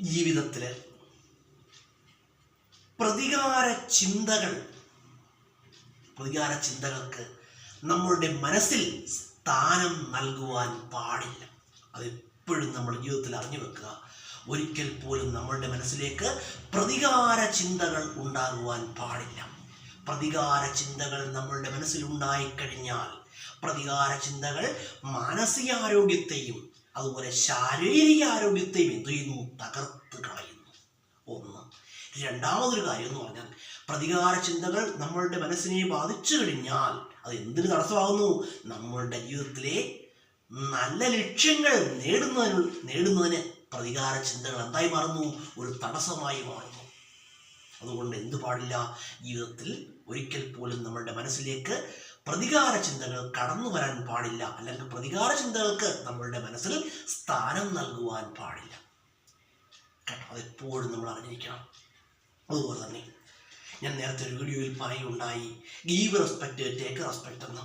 ജീവിതത്തിൽ പ്രതികാര ചിന്തകൾക്ക് നമ്മളുടെ മനസ്സിൽ സ്ഥാനം നൽകുവാൻ പാടില്ല. അതെപ്പോഴും നമ്മൾ ജീവിതത്തിൽ അറിഞ്ഞു വെക്കുക. ഒരിക്കൽ പോലും നമ്മളുടെ മനസ്സിലേക്ക് പ്രതികാര ചിന്തകൾ ഉണ്ടാകുവാൻ പാടില്ല. പ്രതികാര ചിന്തകൾ നമ്മളുടെ മനസ്സിൽ ഉണ്ടായിക്കഴിഞ്ഞാൽ പ്രതികാര ചിന്തകൾ മാനസികാരോഗ്യത്തെയും അതുപോലെ ശാരീരിക ആരോഗ്യത്തെയും എന്ത് ചെയ്യുന്നു? തകർത്ത് കളയുന്നു. ഒന്ന്. രണ്ടാമതൊരു കാര്യം എന്ന് പറഞ്ഞാൽ പ്രതികാര ചിന്തകൾ നമ്മളുടെ മനസ്സിനെ ബാധിച്ചു കഴിഞ്ഞാൽ അത് എന്തിന് തടസ്സമാകുന്നു? നമ്മളുടെ ജീവിതത്തിലെ നല്ല ലക്ഷ്യങ്ങൾ നേടുന്നതിന് പ്രതികാര ചിന്തകൾ എന്തായി മാറുന്നു? ഒരു തടസ്സമായി മാറുന്നു. അതുകൊണ്ട് എന്ത് പാടില്ല? ജീവിതത്തിൽ ഒരിക്കൽ പോലും നമ്മളുടെ മനസ്സിലേക്ക് പ്രതികാര ചിന്തകൾ കടന്നു വരാൻ പാടില്ല. അല്ലെങ്കിൽ പ്രതികാര ചിന്തകൾക്ക് നമ്മളുടെ മനസ്സിൽ സ്ഥാനം നൽകുവാൻ പാടില്ല. കേട്ടോ, അതെപ്പോഴും നമ്മൾ അറിഞ്ഞിരിക്കണം. അതുപോലെ തന്നെ ഞാൻ നേരത്തെ ഒരു വീഡിയോയിൽ പറയുകയുണ്ടായി, ഗീവ് റെസ്പെക്റ്റ് ടേക്ക് റെസ്പെക്റ്റ് എന്ന്.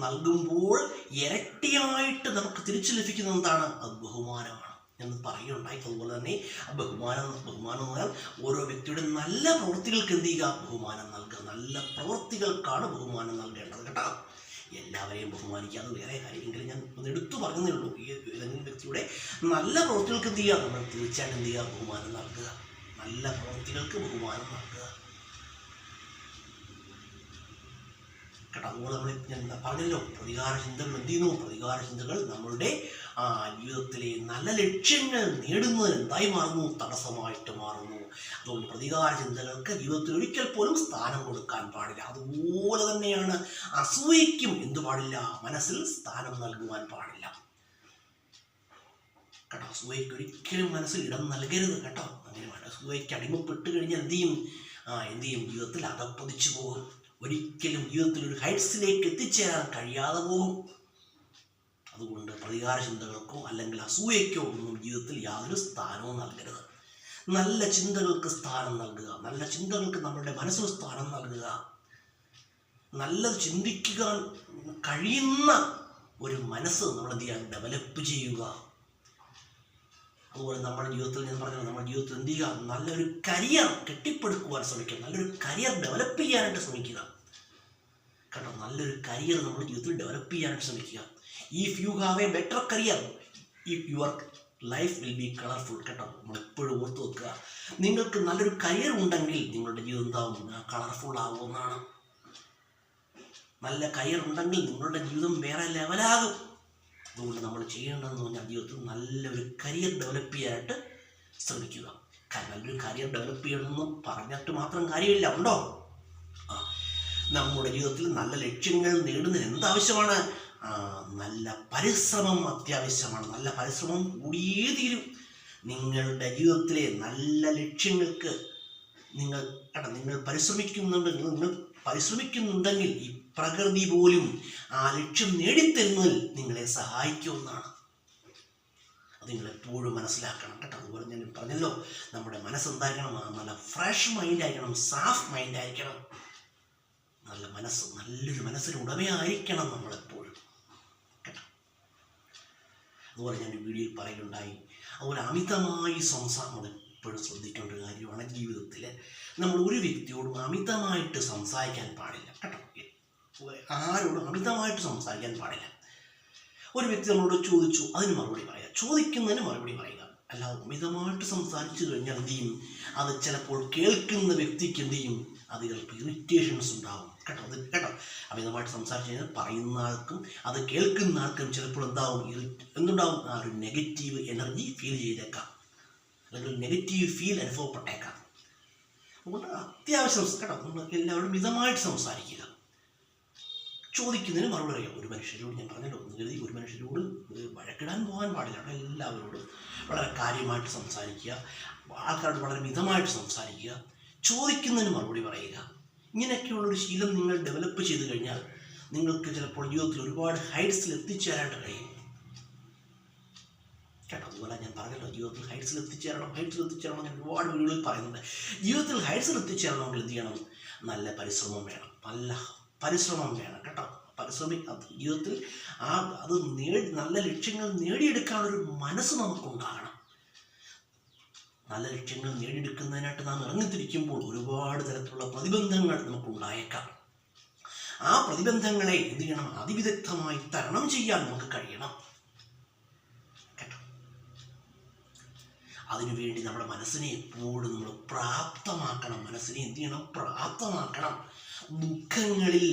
നൽകുമ്പോൾ ഇരട്ടിയായിട്ട് നമുക്ക് തിരിച്ചു ലഭിക്കുന്ന എന്താണ്? അത് ബഹുമാനമാണ് എന്ന് പറയുകയുണ്ടായി. അതുപോലെ തന്നെ ബഹുമാനം എന്ന് പറഞ്ഞാൽ ഓരോ വ്യക്തിയുടെ നല്ല പ്രവൃത്തികൾക്ക് എന്ത് ചെയ്യുക? ബഹുമാനം നൽകുക. നല്ല പ്രവൃത്തികൾക്കാണ് ബഹുമാനം നൽകേണ്ടത്. കേട്ടോ, എല്ലാവരെയും ബഹുമാനിക്കുക, അത് വേറെ കാര്യമെങ്കിലും ഞാൻ ഒന്ന് എടുത്തു പറഞ്ഞതേ ഉള്ളൂ. ഏതെങ്കിലും വ്യക്തിയുടെ നല്ല പ്രവൃത്തികൾക്ക് എന്ത് ചെയ്യുക? നമ്മൾ തീർച്ചയായിട്ടും എന്ത് ചെയ്യുക? ബഹുമാനം നൽകുക. നല്ല പ്രവൃത്തികൾക്ക് ബഹുമാനം നൽകുക. കേട്ടോ, അതുപോലെ നമ്മൾ ഞാൻ പറഞ്ഞല്ലോ, പ്രതികാര ചിന്തകൾ എന്ത് ചെയ്യുന്നു? പ്രതികാര ചിന്തകൾ നമ്മളുടെ ജീവിതത്തിലെ നല്ല ലക്ഷ്യങ്ങൾ നേടുന്നതിന് എന്തായി മാറുന്നു? തടസ്സമായിട്ട് മാറുന്നു. അതുകൊണ്ട് പ്രതികാര ചിന്തകൾക്ക് ജീവിതത്തിൽ ഒരിക്കൽ പോലും സ്ഥാനം കൊടുക്കാൻ പാടില്ല. അതുപോലെ തന്നെയാണ് അസൂയയ്ക്കും എന്ത് പാടില്ല? മനസ്സിൽ സ്ഥാനം നൽകുവാൻ പാടില്ല. കേട്ടോ, അസൂയയ്ക്ക് ഒരിക്കലും മനസ്സിൽ ഇടം നൽകരുത്. കേട്ടോ, അങ്ങനെ അസൂയയ്ക്ക് അടിമപ്പെട്ട് കഴിഞ്ഞാൽ എന്ത് ചെയ്യും? ജീവിതത്തിൽ അധപ്പതിച്ചു പോകും. ഒരിക്കലും ജീവിതത്തിൽ ഒരു ഹൈറ്റ്സിലേക്ക് എത്തിച്ചേരാൻ കഴിയാതെ പോകും. അതുകൊണ്ട് പ്രതികാര ചിന്തകൾക്കോ അല്ലെങ്കിൽ അസൂയയ്ക്കോ ഒന്നും ജീവിതത്തിൽ യാതൊരു സ്ഥാനവും നൽകരുത്. നല്ല ചിന്തകൾക്ക് സ്ഥാനം നൽകുക. നല്ല ചിന്തകൾക്ക് നമ്മളുടെ മനസ്സിൽ സ്ഥാനം നൽകുക. നല്ലത് ചിന്തിക്കാൻ കഴിയുന്ന ഒരു മനസ്സ് നമ്മൾ എന്ത് ചെയ്യാൻ? ഡെവലപ്പ് ചെയ്യുക. അതുപോലെ നമ്മുടെ ജീവിതത്തിൽ ഞാൻ പറഞ്ഞത്, നമ്മുടെ ജീവിതത്തിൽ എന്ത് ചെയ്യുക? നല്ലൊരു കരിയർ കെട്ടിപ്പടുക്കുവാൻ ശ്രമിക്കുക. നല്ലൊരു കരിയർ ഡെവലപ്പ് ചെയ്യാനായിട്ട് ശ്രമിക്കുക. കേട്ടോ, നല്ലൊരു കരിയർ നമ്മുടെ ജീവിതത്തിൽ ഡെവലപ്പ് ചെയ്യാനായിട്ട് ശ്രമിക്കുക. If you have A better career, your life will be colourful. കേട്ടോ, നമ്മളെപ്പോഴും ഓർത്ത് വെക്കുക. നിങ്ങൾക്ക് നല്ലൊരു കരിയർ ഉണ്ടെങ്കിൽ നിങ്ങളുടെ ജീവിതം എന്താവും? കളർഫുൾ ആകുമെന്നാണ്. നല്ല കരിയർ ഉണ്ടെങ്കിൽ നിങ്ങളുടെ ജീവിതം വേറെ ലെവലാകും. അതുകൊണ്ട് നമ്മൾ ചെയ്യേണ്ടതെന്ന് പറഞ്ഞാൽ ജീവിതത്തിൽ നല്ലൊരു കരിയർ ഡെവലപ്പ് ചെയ്യാനായിട്ട് ശ്രമിക്കുക. നല്ലൊരു കരിയർ ഡെവലപ്പ് ചെയ്യണമെന്ന് പറഞ്ഞിട്ട് മാത്രം കാര്യമില്ല. ഉണ്ടോ? നമ്മുടെ ജീവിതത്തിൽ നല്ല ലക്ഷ്യങ്ങൾ നേടുന്നതിന് എന്താവശ്യമാണ്? നല്ല പരിശ്രമം അത്യാവശ്യമാണ്. നല്ല പരിശ്രമം കൂടിയേ തീരും. നിങ്ങളുടെ ജീവിതത്തിലെ നല്ല ലക്ഷ്യങ്ങൾക്ക് നിങ്ങൾ പരിശ്രമിക്കുന്നുണ്ടെങ്കിൽ ഈ പ്രകൃതി പോലും ആ ലക്ഷ്യം നേടിത്തരുന്നതിൽ നിങ്ങളെ സഹായിക്കുമെന്നാണ്. അത് നിങ്ങളെപ്പോഴും മനസ്സിലാക്കണം. കേട്ടോ, അതുപോലെ ഞാൻ പറഞ്ഞല്ലോ, നമ്മുടെ മനസ്സെന്തായിരിക്കണം? നല്ല ഫ്രഷ് മൈൻഡ് ആയിരിക്കണം, സാഫ് മൈൻഡ് ആയിരിക്കണം. നല്ല മനസ്സ്, നല്ലൊരു മനസ്സിന് ഉടമയായിരിക്കണം നമ്മളെപ്പോഴും. കേട്ടോ, അതുപോലെ ഞാൻ വീഡിയോയിൽ പറയുകയുണ്ടായി. അതുപോലെ അമിതമായി സംസാരം എപ്പോഴും ശ്രദ്ധിക്കേണ്ട ഒരു കാര്യമാണ്. ജീവിതത്തിൽ നമ്മൾ ഒരു വ്യക്തിയോടും അമിതമായിട്ട് സംസാരിക്കാൻ പാടില്ല. കേട്ടോ, ആരോടും അമിതമായിട്ട് സംസാരിക്കാൻ പാടില്ല. ഒരു വ്യക്തി നമ്മളോട് ചോദിച്ചു, അതിന് മറുപടി പറയുക. ചോദിക്കുന്നതിന് മറുപടി പറയുക. അല്ലാതെ അമിതമായിട്ട് സംസാരിച്ചു കഴിഞ്ഞാൽ എന്ത് ചെയ്യും? അത് ചിലപ്പോൾ കേൾക്കുന്ന വ്യക്തിക്ക് എന്ത് ചെയ്യും? അത് ചിലപ്പോൾ ഇറിറ്റേഷൻസ് ഉണ്ടാകും. കേട്ടോ, അമിതമായിട്ട് സംസാരിച്ചു കഴിഞ്ഞാൽ പറയുന്ന ആൾക്കും അത് കേൾക്കുന്ന ആൾക്കും ചിലപ്പോൾ എന്തുണ്ടാവും? ആ ഒരു നെഗറ്റീവ് എനർജി ഫീൽ ചെയ്തേക്കാം, അല്ലെങ്കിൽ നെഗറ്റീവ് ഫീൽ അനുഭവപ്പെട്ടേക്കാം. അതുകൊണ്ട് അത്യാവശ്യം കേട്ടോ, നമ്മൾ എല്ലാവരും മിതമായിട്ട് സംസാരിക്കുക. ചോദിക്കുന്നതിന് മറുപടി പറയുക. ഒരു മനുഷ്യരോട് ഞാൻ പറഞ്ഞല്ലോ, ഒന്ന് കരുതി ഒരു മനുഷ്യരോട് വഴക്കിടാൻ പോകാൻ പാടില്ല. അവിടെ എല്ലാവരോടും വളരെ കാര്യമായിട്ട് സംസാരിക്കുക. ആൾക്കാരോട് വളരെ മിതമായിട്ട് സംസാരിക്കുക. ചോദിക്കുന്നതിന് മറുപടി പറയുക. ഇങ്ങനെയൊക്കെയുള്ളൊരു ശീലം നിങ്ങൾ ഡെവലപ്പ് ചെയ്ത് കഴിഞ്ഞാൽ നിങ്ങൾക്ക് ചിലപ്പോൾ ജീവിതത്തിൽ ഒരുപാട് ഹൈറ്റ്സിൽ എത്തിച്ചേരാനായിട്ട് കഴിയും. കേട്ടോ, അതുപോലെ ഞാൻ പറഞ്ഞല്ലോ, ജീവിതത്തിൽ ഹൈറ്റ്സിൽ എത്തിച്ചേരണം ഞാൻ ഒരുപാട് വീടുകളിൽ പറയുന്നുണ്ട്. ജീവിതത്തിൽ ഹൈറ്റ്സിൽ എത്തിച്ചേരണമെങ്കിൽ എന്ത് ചെയ്യണം? നല്ല പരിശ്രമം വേണം. കേട്ടോ, ജീവിതത്തിൽ നല്ല ലക്ഷ്യങ്ങൾ നേടിയെടുക്കാനുള്ളൊരു മനസ്സ് നമുക്കുണ്ടാകണം. നല്ല ലക്ഷ്യങ്ങൾ നേടിയെടുക്കുന്നതിനായിട്ട് നാം ഇറങ്ങിത്തിരിക്കുമ്പോൾ ഒരുപാട് തരത്തിലുള്ള പ്രതിബന്ധങ്ങൾ നമുക്കുണ്ടായേക്കാം. ആ പ്രതിബന്ധങ്ങളെ എന്ത് ചെയ്യണം? അതിവിദഗ്ധമായി തരണം ചെയ്യാൻ നമുക്ക് കഴിയണം കേട്ടോ. അതിനുവേണ്ടി നമ്മുടെ മനസ്സിനെ എപ്പോഴും നമ്മൾ പ്രാപ്തമാക്കണം. മനസ്സിനെ എന്ത് ചെയ്യണം? പ്രാപ്തമാക്കണം. ദുഃഖങ്ങളിൽ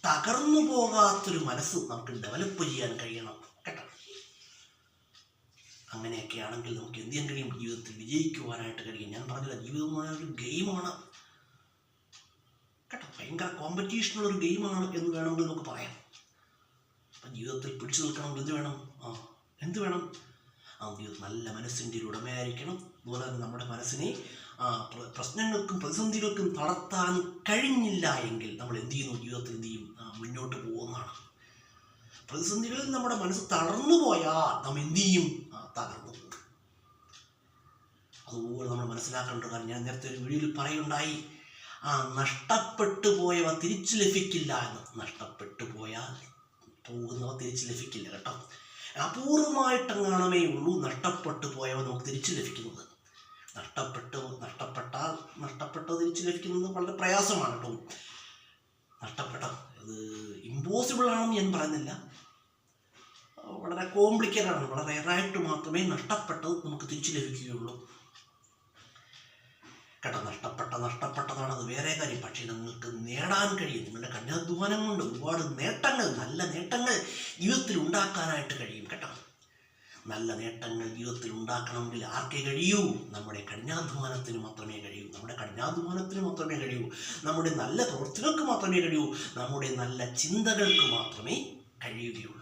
തകർന്നു പോകാത്തൊരു മനസ്സ് നമുക്ക് ഡെവലപ്പ് ചെയ്യാൻ കഴിയണം കേട്ടോ. അങ്ങനെയൊക്കെ ആണെങ്കിൽ നമുക്ക് എന്ത് ചെയ്യാൻ കഴിയും? ജീവിതത്തിൽ വിജയിക്കുവാനായിട്ട് കഴിയും. ഞാൻ പറഞ്ഞില്ല, ജീവിതം എന്ന് പറഞ്ഞാൽ ഒരു ഗെയിമാണ് കേട്ടോ. ഭയങ്കര കോമ്പറ്റീഷനുള്ള ഗെയിമാണ് എന്ന് വേണമെങ്കിൽ നമുക്ക് പറയാം. അപ്പം ജീവിതത്തിൽ പിടിച്ചു നിൽക്കണമെങ്കിൽ എന്ത് വേണം? ജീവിതത്തിൽ നല്ല മനസ്സിൻ്റെ ഒരു ഉടമയായിരിക്കണം. അതുപോലെ തന്നെ നമ്മുടെ മനസ്സിനെ പ്രശ്നങ്ങൾക്കും പ്രതിസന്ധികൾക്കും തളർത്താൻ കഴിഞ്ഞില്ല എങ്കിൽ നമ്മൾ എന്ത് ചെയ്യുന്നു? ജീവിതത്തിൽ എന്ത് ചെയ്യും? മുന്നോട്ട് പോകുന്നതാണ്. പ്രതിസന്ധികളിൽ നമ്മുടെ മനസ്സ് തളർന്നു പോയാൽ നാം എന്ത് ചെയ്യും? തകർന്നു പോകും. അതുപോലെ നമ്മൾ മനസ്സിലാക്കേണ്ട കാര്യം ഞാൻ നേരത്തെ ഒരു വീഡിയോയിൽ പറയുണ്ടായി, നഷ്ടപ്പെട്ടു പോയവ തിരിച്ചു ലഭിക്കില്ല എന്ന്. നഷ്ടപ്പെട്ടു പോയാൽ പോകുന്നവ തിരിച്ചു ലഭിക്കില്ല കേട്ടോ. അപൂർവമായിട്ടെങ്ങാണമേ ഉള്ളൂ നഷ്ടപ്പെട്ടു പോയവ നമുക്ക് തിരിച്ചു ലഭിക്കുന്നത്. നഷ്ടപ്പെട്ടത് തിരിച്ചു ലഭിക്കുന്നത് വളരെ പ്രയാസമാണ് കേട്ടോ. ഇത് ഇമ്പോസിബിൾ ആണെന്ന് ഞാൻ പറയുന്നില്ല, വളരെ കോംപ്ലിക്കേറ്റഡ് ആണ്. വളരെ റെയറായിട്ട് മാത്രമേ നഷ്ടപ്പെട്ടത് നമുക്ക് തിരിച്ചു ലഭിക്കുകയുള്ളൂ കേട്ടോ. നഷ്ടപ്പെട്ടതാണ് അത് വേറെ കാര്യം. പക്ഷേ നിങ്ങൾക്ക് നേടാൻ കഴിയും. നിങ്ങളുടെ കഠിനാധ്വാനം കൊണ്ട് ഒരുപാട് നേട്ടങ്ങൾ, നല്ല നേട്ടങ്ങൾ ജീവിതത്തിൽ ഉണ്ടാക്കാനായിട്ട് കഴിയും കേട്ടോ. നല്ല നേട്ടങ്ങൾ ജീവിതത്തിൽ ഉണ്ടാക്കണമെങ്കിൽ ആർക്കേ കഴിയൂ? നമ്മുടെ കഠിനാധ്വാനത്തിന് മാത്രമേ കഴിയൂ. നമ്മുടെ നല്ല പ്രവൃത്തികൾക്ക് മാത്രമേ കഴിയൂ. നമ്മുടെ നല്ല ചിന്തകൾക്ക് മാത്രമേ കഴിയുകയുള്ളൂ.